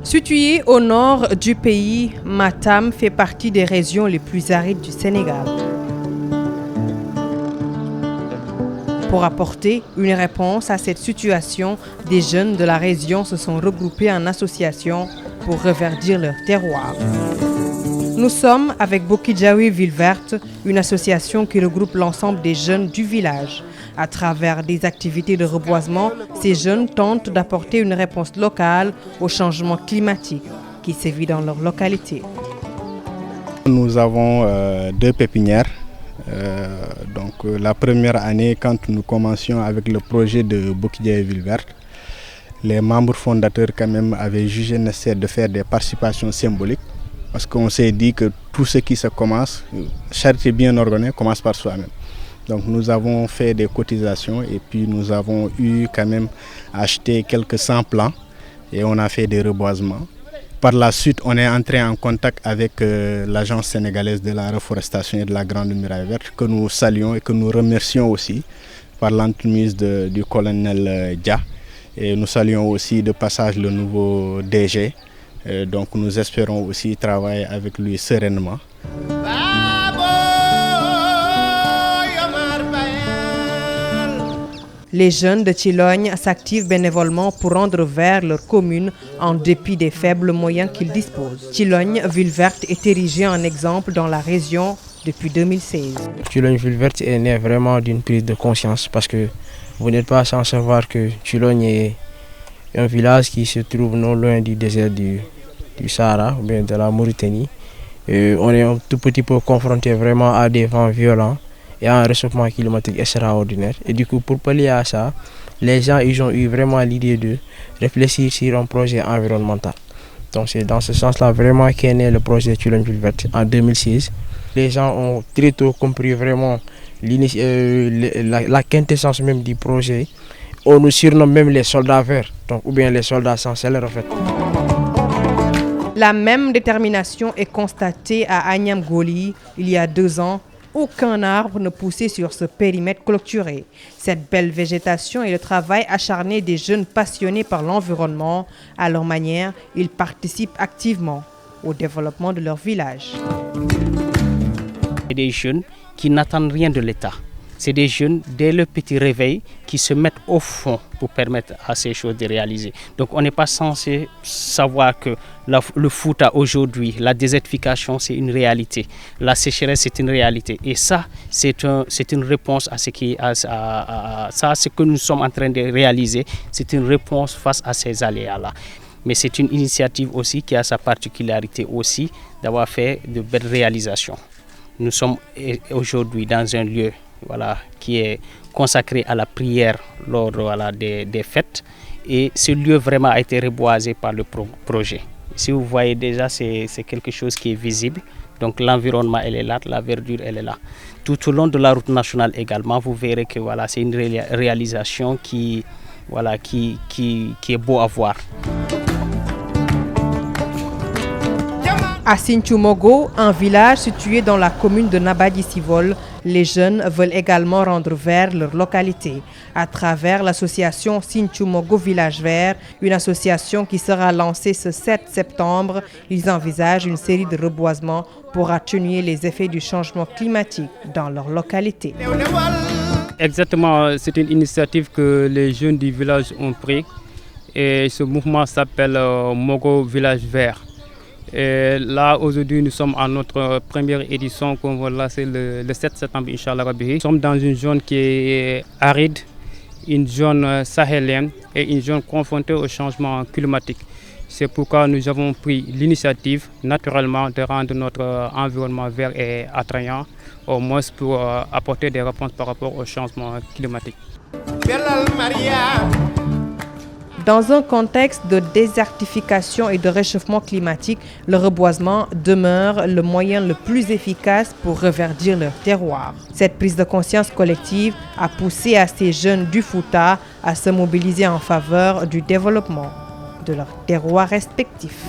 Située au nord du pays, Matam fait partie des régions les plus arides du Sénégal. Pour apporter une réponse à cette situation, des jeunes de la région se sont regroupés en association pour reverdir leur terroir. Nous sommes avec Bokidjawi Ville Verte, une association qui regroupe l'ensemble des jeunes du village. À travers des activités de reboisement, ces jeunes tentent d'apporter une réponse locale au changement climatique qui sévit dans leur localité. Nous avons deux pépinières. La première année, quand nous commencions avec le projet de Bokidjawi Ville Verte, les membres fondateurs quand même avaient jugé nécessaire de faire des participations symboliques parce qu'on s'est dit que tout ce qui se commence, charité bien ordonnée, commence par soi-même. Donc nous avons fait des cotisations et puis nous avons eu quand même acheté quelques 100 plants et on a fait des reboisements. Par la suite, on est entré en contact avec l'Agence sénégalaise de la reforestation et de la Grande Muraille Verte que nous saluons et que nous remercions aussi par l'entremise du colonel Dia. Et nous saluons aussi de passage le nouveau DG. Donc nous espérons aussi travailler avec lui sereinement. Les jeunes de Thilogne s'activent bénévolement pour rendre vert leur commune en dépit des faibles moyens qu'ils disposent. Thilogne Ville Verte est érigée en exemple dans la région depuis 2016. Thilogne Ville Verte est née vraiment d'une prise de conscience parce que vous n'êtes pas sans savoir que Thilogne est un village qui se trouve non loin du désert du Sahara ou bien de la Mauritanie. On est un tout petit peu confronté vraiment à des vents violents et à un réchauffement climatique extraordinaire. Et du coup, pour pallier à ça, les gens ils ont eu vraiment l'idée de réfléchir sur un projet environnemental. Donc c'est dans ce sens-là vraiment qu'est né le projet Thilogne Ville Verte en 2016. Les gens ont très tôt compris vraiment la quintessence même du projet. On nous surnomme même les soldats verts, donc, ou bien les soldats sans salaire en fait. La même détermination est constatée à Agnam Goli il y a 2 ans. Aucun arbre ne poussait sur ce périmètre clôturé. Cette belle végétation et le travail acharné des jeunes passionnés par l'environnement, à leur manière, ils participent activement au développement de leur village. Des jeunes qui n'attendent rien de l'État. C'est des jeunes, dès le petit réveil, qui se mettent au fond pour permettre à ces choses de réaliser. Donc on n'est pas censé savoir que le Fouta aujourd'hui, la désertification, c'est une réalité. La sécheresse, c'est une réalité. Et ça, c'est une réponse à ce que nous sommes en train de réaliser. C'est une réponse face à ces aléas-là. Mais c'est une initiative aussi qui a sa particularité aussi d'avoir fait de belles réalisations. Nous sommes aujourd'hui dans un lieu qui est consacré à la prière lors des fêtes. Et ce lieu vraiment a été reboisé par le projet. Si vous voyez déjà, c'est quelque chose qui est visible. Donc l'environnement, elle est là, la verdure, elle est là. Tout au long de la route nationale également, vous verrez que c'est une réalisation qui est beau à voir. À Sinthioumogo, un village situé dans la commune de Nabadji-Civol, les jeunes veulent également rendre vert leur localité à travers l'association Sinthioumogo Village Vert, une association qui sera lancée ce 7 septembre. Ils envisagent une série de reboisements pour atténuer les effets du changement climatique dans leur localité. Exactement, c'est une initiative que les jeunes du village ont pris et ce mouvement s'appelle Mogo Village Vert. Et là, aujourd'hui, nous sommes à notre première édition qu'on va lancer le 7 septembre, Inch'Allah. Nous sommes dans une zone qui est aride, une zone sahélienne et une zone confrontée au changement climatique. C'est pourquoi nous avons pris l'initiative, naturellement, de rendre notre environnement vert et attrayant, au moins pour apporter des réponses par rapport au changement climatique. Dans un contexte de désertification et de réchauffement climatique, le reboisement demeure le moyen le plus efficace pour reverdir leur terroir. Cette prise de conscience collective a poussé à ces jeunes du Fouta à se mobiliser en faveur du développement de leurs terroirs respectifs.